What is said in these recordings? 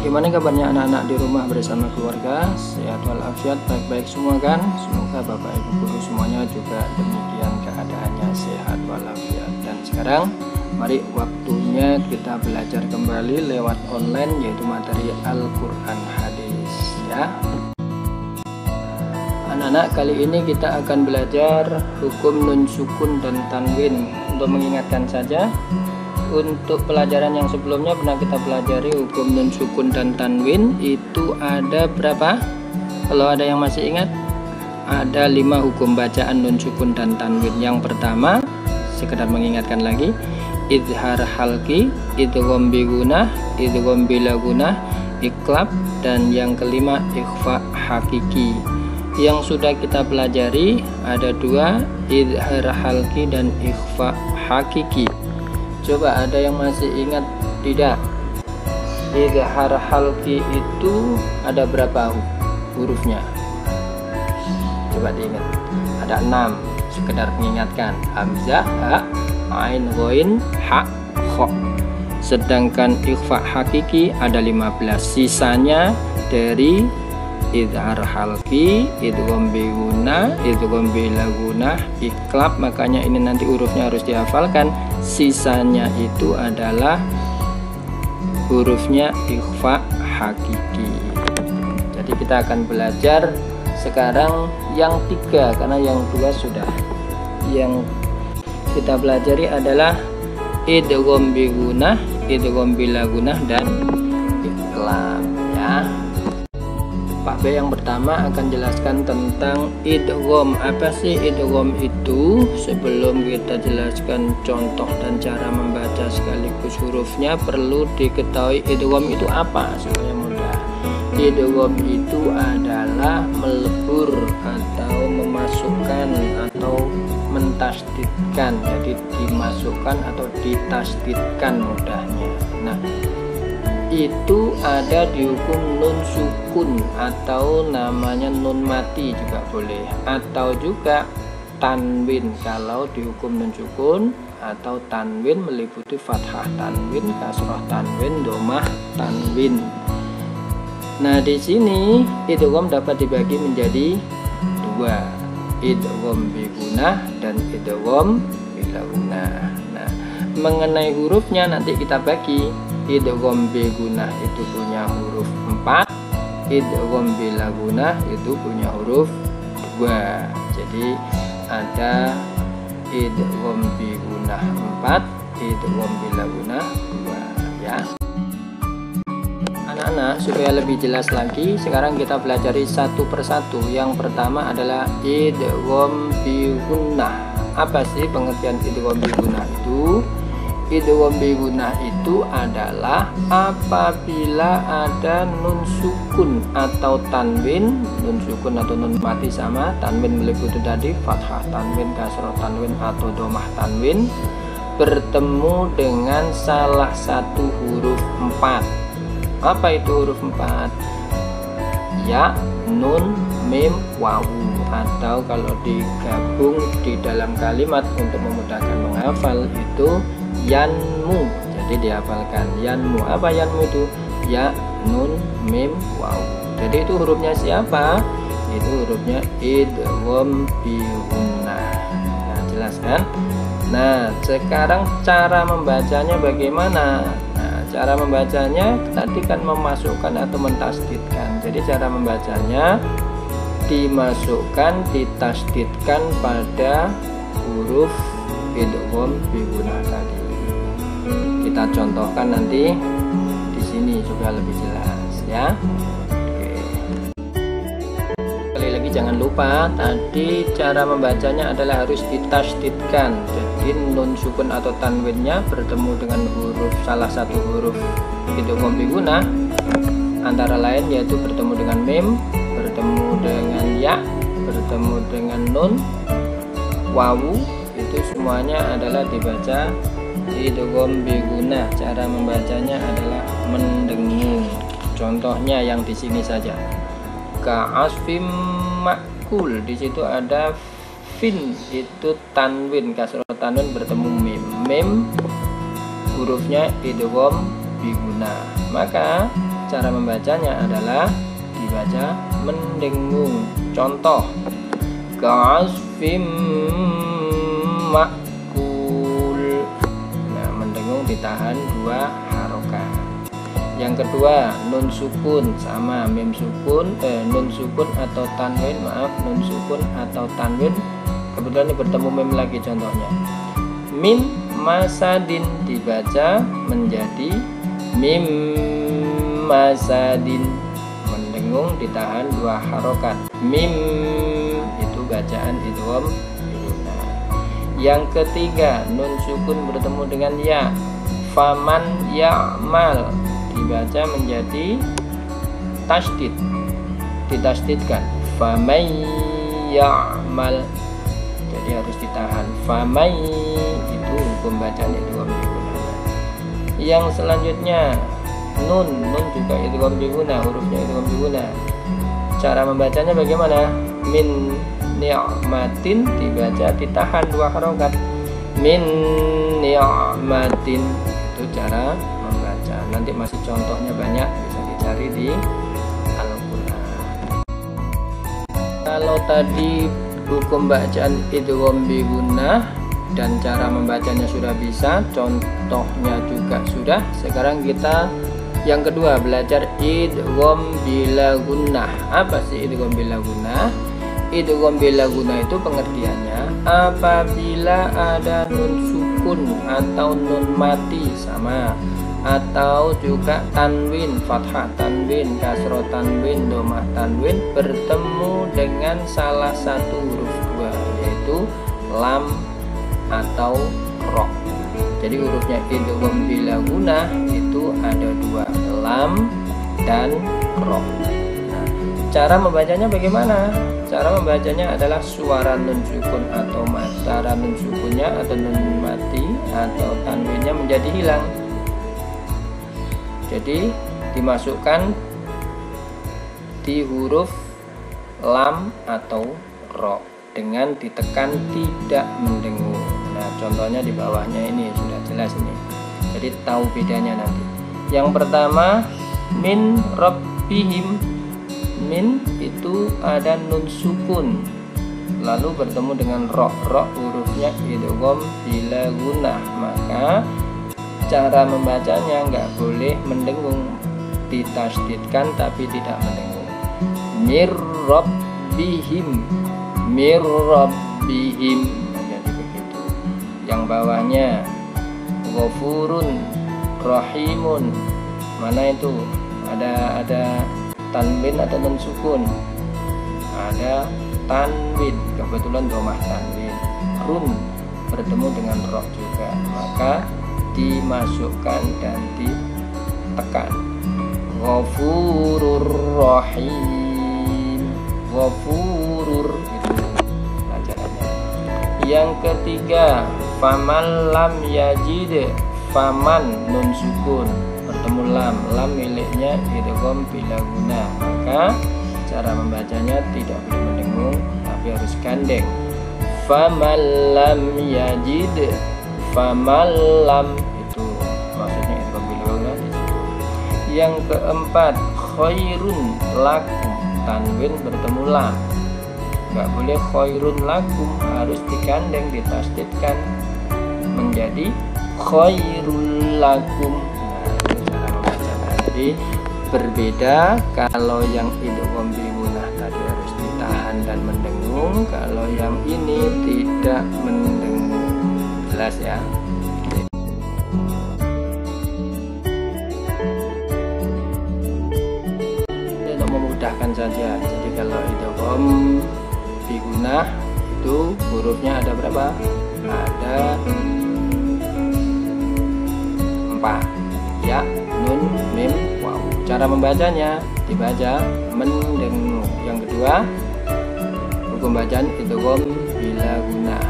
Gimana kabarnya anak-anak di rumah bersama keluarga? Sehat walafiat, baik-baik semua kan? Semoga Bapak Ibu Guru semuanya juga demikian keadaannya, sehat walafiat. Dan sekarang mari waktunya kita belajar kembali lewat online, yaitu materi Al-Quran Hadis ya. Anak-anak, kali ini kita akan belajar hukum nun sukun dan tanwin. Untuk mengingatkan saja, untuk pelajaran yang sebelumnya pernah kita pelajari hukum nun sukun dan tanwin. Itu ada berapa? Kalau ada yang masih ingat, ada 5 hukum bacaan nun sukun dan tanwin. Yang pertama, sekedar mengingatkan lagi, idhar halki, idgham bi gunah, idgham bila gunah, iklab, dan yang kelima ikhfa hakiki. Yang sudah kita pelajari ada 2, idhar halki dan ikhfa hakiki. Coba ada yang masih ingat tidak? Idhar halki itu ada berapa hurufnya? Coba diingat. Ada 6. Sekedar mengingatkan, hamzah, ha, ain, ghain, ha, kha. Sedangkan ikhfa hakiki ada 15. Sisanya dari idhar halki, idgham bi gunah, idgham bila gunah, iklab. Makanya ini nanti hurufnya harus dihafalkan. Sisanya itu adalah hurufnya ikhfa hakiki. Jadi kita akan belajar sekarang yang 3, karena yang 2 sudah. Yang kita pelajari adalah idgham bi gunah, idgham bila gunah, dan iklab ya. Pak B yang pertama akan jelaskan tentang idgham. Apa sih idgham itu? Sebelum kita jelaskan contoh dan cara membaca sekaligus hurufnya, perlu diketahui idgham itu apa supaya mudah. Idgham itu adalah melebur atau memasukkan atau mentasdidkan. Jadi dimasukkan atau ditasdidkan mudahnya. Nah, itu ada di hukum nun sukun atau namanya nun mati juga boleh, atau juga tanwin. Kalau di hukum nun sukun atau tanwin meliputi fathah tanwin, kasrah tanwin, domah tanwin. Nah, di sini idgham dapat dibagi menjadi 2, idgham bi gunah dan idgham bila gunah. Nah, mengenai hurufnya nanti kita bagi. Idgham bi gunah itu punya huruf 4, idgham bila gunah itu punya huruf 2. Jadi ada idgham bi gunah 4, idgham bila gunah 2 ya. Anak-anak, supaya lebih jelas lagi, sekarang kita pelajari satu persatu. Yang pertama adalah idgham bi gunah. Apa sih pengertian idgham bi gunah itu? Idgham bi gunah itu adalah apabila ada nun sukun atau tanwin. Nun sukun atau nun mati sama, tanwin meliputi tadi fathah tanwin, kasrah tanwin, atau domah tanwin, bertemu dengan salah satu huruf 4. Apa itu huruf 4? Ya, nun, mim, wawu. Atau kalau digabung di dalam kalimat untuk memudahkan menghafal itu yanmu. Jadi dihafalkan yanmu. Apa yanmu itu? Ya, nun, mim, waw. Jadi itu hurufnya siapa? Itu hurufnya idgham bi gunah. Nah, jelas kan? Nah, sekarang cara membacanya bagaimana? Nah, cara membacanya tadi kan memasukkan atau mentasdidkan. Jadi cara membacanya dimasukkan, ditasdidkan pada huruf idgham bi gunah tadi. Kita contohkan nanti di sini juga lebih jelas ya. Oke. Sekali lagi jangan lupa tadi cara membacanya adalah harus ditasdidkan. Jadi nun sukun atau tanwinnya bertemu dengan huruf salah satu huruf idgham bi gunah, antara lain yaitu bertemu dengan mim, bertemu dengan ya, bertemu dengan nun, wawu. Itu semuanya adalah dibaca idgham bi gunah. Cara membacanya adalah mendengung. Contohnya yang di sini saja. Ka'asfim makul. Di situ ada fin, itu tanwin, kasrah tanwin bertemu mim. Mim hurufnya idgham bi gunah. Maka cara membacanya adalah dibaca mendengung. Contoh, ka'asfim ma'kul. Nah, mendengung ditahan 2 harokat. Yang kedua, nun sukun sama mim sukun, nun sukun atau tanwin, nun sukun atau tanwin. Kebetulan ini bertemu mim lagi contohnya. Min masadin dibaca menjadi mim masadin, mendengung ditahan 2 harokat. Mim itu bacaan idgham biguna. Yang ketiga, nun sukun bertemu dengan ya. Faman ya'mal dibaca menjadi tasdid, ditasdidkan. Faman ya'mal, jadi harus ditahan. Faman itu hukum bacaan idgham biguna. Yang selanjutnya nun juga idgham biguna, hurufnya idgham biguna. Cara membacanya bagaimana? Min ni'matin dibaca ditahan 2 harokat. Min ni'matin, itu cara membaca. Nanti masih contohnya banyak, bisa dicari di Al-Quran. Kalau tadi hukum bacaan idgham biguna dan cara membacanya sudah bisa, contohnya juga sudah. Sekarang kita yang kedua belajar idgham bila gunnah. Apa sih idgham bila gunnah? Idgham bila gunnah itu pengertiannya apabila ada nun sukun atau nun mati sama, atau juga tanwin, fathah tanwin, kasroh tanwin, domah tanwin bertemu dengan salah satu huruf 2, yaitu lam atau ro. Jadi hurufnya idgham bila gunnah itu ada 2, lam dan ro. Nah, cara membacanya bagaimana? Cara membacanya adalah suara nun sukun atau suara nun sukunnya atau nun mati atau tanwinnya menjadi hilang. Jadi dimasukkan di huruf lam atau ro dengan ditekan tidak mendengung. Nah, contohnya di bawahnya ini sudah jelas ini. Jadi tahu bedanya nanti. Yang pertama, min rabbihim. Min itu ada nun sukun, lalu bertemu dengan ro. Ro hurufnya idgham bila gunnah, maka cara membacanya nggak boleh mendengung, ditasdidkan tapi tidak mendengung. Mir rabbihim, mir rabbihim, jadi begitu. Yang bawahnya ghafurun rahimun, mana itu ada tanwin atau nun sukun, ada tanwin, kebetulan domah tanwin. Run bertemu dengan roh juga, maka dimasukkan dan ditekan. Ghafurur rahim, ghafurur, itu pelajarannya. Yang ketiga, faman lam yajid, faman nun sukun bertemu lam miliknya idgham bila gunnah, maka cara membacanya tidak boleh mendengung tapi harus gandeng. Faman lam yajid, faman lam itu maksudnya idgham bila gunnah di situ. Yang keempat, khairun lakum, tanwin bertemu lam, nggak boleh khairun lakum, harus digandeng, ditasdidkan menjadi khairul lakum. Jadi berbeda, kalau yang idgham biguna tadi harus ditahan dan mendengung, kalau yang ini tidak mendengung. Jelas ya? Ini untuk memudahkan saja. Jadi kalau idgham biguna itu hurufnya ada berapa? Ada 4, ya, nun, mim, waw. Cara membacanya dibaca mendengung. Yang kedua, hukum bacaan idgham bila gunnah.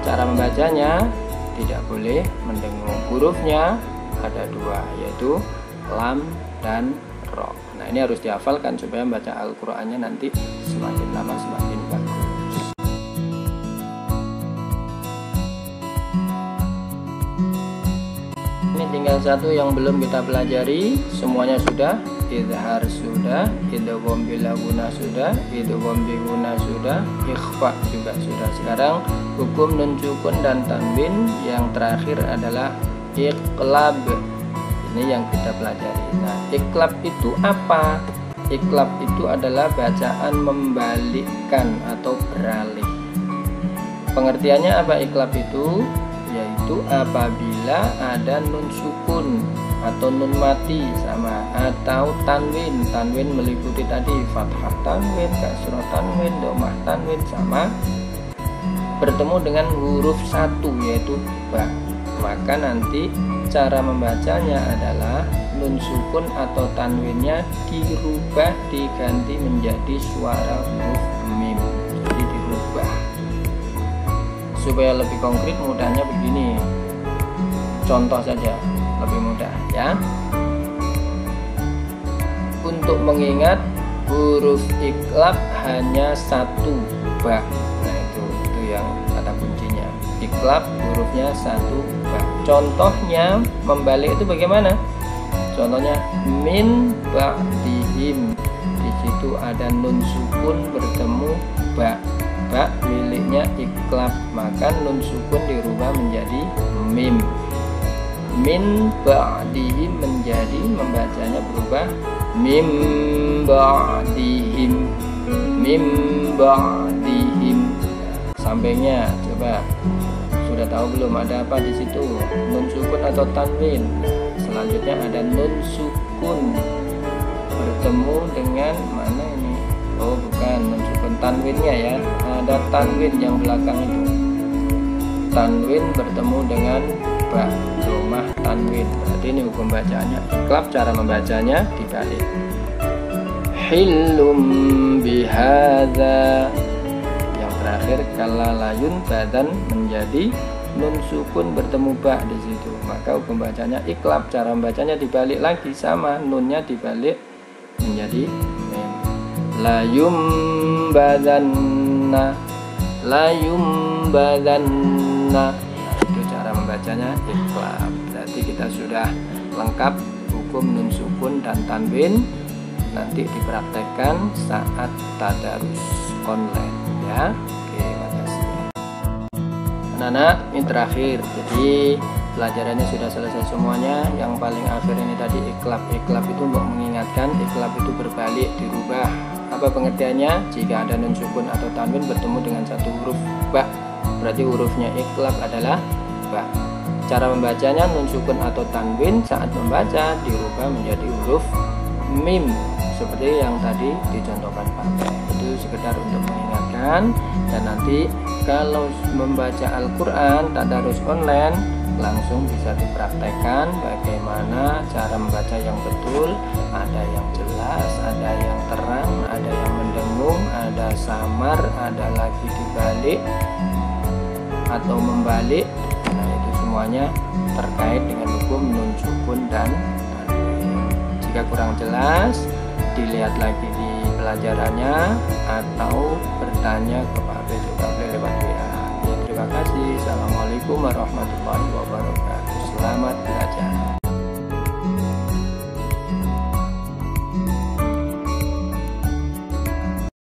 Cara membacanya tidak boleh mendengung. Hurufnya ada 2, yaitu lam dan ro. Nah, ini harus dihafalkan supaya membaca Al-Qur'annya nanti semakin lama semakin bagus. Ini tinggal tinggal satu yang belum kita pelajari. Semuanya sudah. Izhar sudah, idgham bila guna sudah, idgham bi guna sudah, ikhfa juga sudah. Sekarang hukum nun sukun dan tanwin, yang terakhir adalah iqlab. Ini yang kita pelajari. Nah, iqlab itu apa? Iqlab itu adalah bacaan membalikkan atau beralih. Pengertiannya apa iqlab itu? Yaitu apabila ada nun sukun atau nun mati sama, atau tanwin. Tanwin meliputi tadi fathah tanwin, kasrah tanwin, dhammah tanwin sama, bertemu dengan huruf satu yaitu ba. Maka nanti cara membacanya adalah nun sukun atau tanwinnya dirubah, diganti menjadi suara huruf mim. Jadi dirubah. Supaya lebih konkret mudahnya begini. Contoh saja lebih mudah ya. Untuk mengingat huruf iqlab hanya satu ba. Nah itu yang kata kuncinya. Iqlab hurufnya satu ba. Contohnya membalik itu bagaimana? Contohnya min ba'dihim. Di situ ada nun sukun bertemu ba. Ba miliknya iqlab, maka nun sukun dirubah menjadi mim. Min ba'dihim menjadi membacanya berubah mim ba'dihim, mim ba'dihim. Sampainya coba sudah tahu belum ada apa di situ? Nun sukun atau tanwin. Selanjutnya ada nun sukun bertemu dengan mana ini? Oh bukan nun sukun, tanwinnya ya. Ada tanwin yang belakang itu. Tanwin bertemu dengan ba, dhammah tanwin. Berarti ini hukum bacaannya iqlab, cara membacanya dibalik. Hillum bihadza. Yang terakhir kalalayun badan menjadi nun sukun bertemu ba di situ. Maka hukum bacanya iqlab, cara membacanya dibalik lagi sama, nunnya dibalik menjadi mim. Layum badanna, layum badanna. Itu cara membacanya iqlab. Berarti kita sudah lengkap hukum nun sukun dan tanwin. Nanti dipraktekkan saat tadarus online ya. Oke, makasih. Anak-anak, ini terakhir. Jadi pelajarannya sudah selesai semuanya. Yang paling akhir ini tadi iqlab. Iqlab itu untuk mengingatkan, iqlab itu berbalik, dirubah. Apa pengertiannya? Jika ada nun sukun atau tanwin bertemu dengan satu huruf ba, berarti hurufnya iqlab adalah ba. Cara membacanya nun sukun atau tanwin saat membaca dirubah menjadi huruf mim, seperti yang tadi dicontohkan Pak. Itu sekedar untuk mengingatkan. Dan nanti kalau membaca Al-Quran tadarus online langsung bisa dipraktekkan bagaimana cara membaca yang betul. Ada yang jelas, ada yang terang, ada yang mendengung, ada samar, ada lagi dibalik atau membalik. Nah itu semuanya terkait dengan hukum nun sukun dan tanwin. Jika kurang jelas dilihat lagi di pelajarannya atau bertanya kepada lewat WA. Terima kasih. Assalamualaikum warahmatullahi wabarakatuh. Selamat belajar.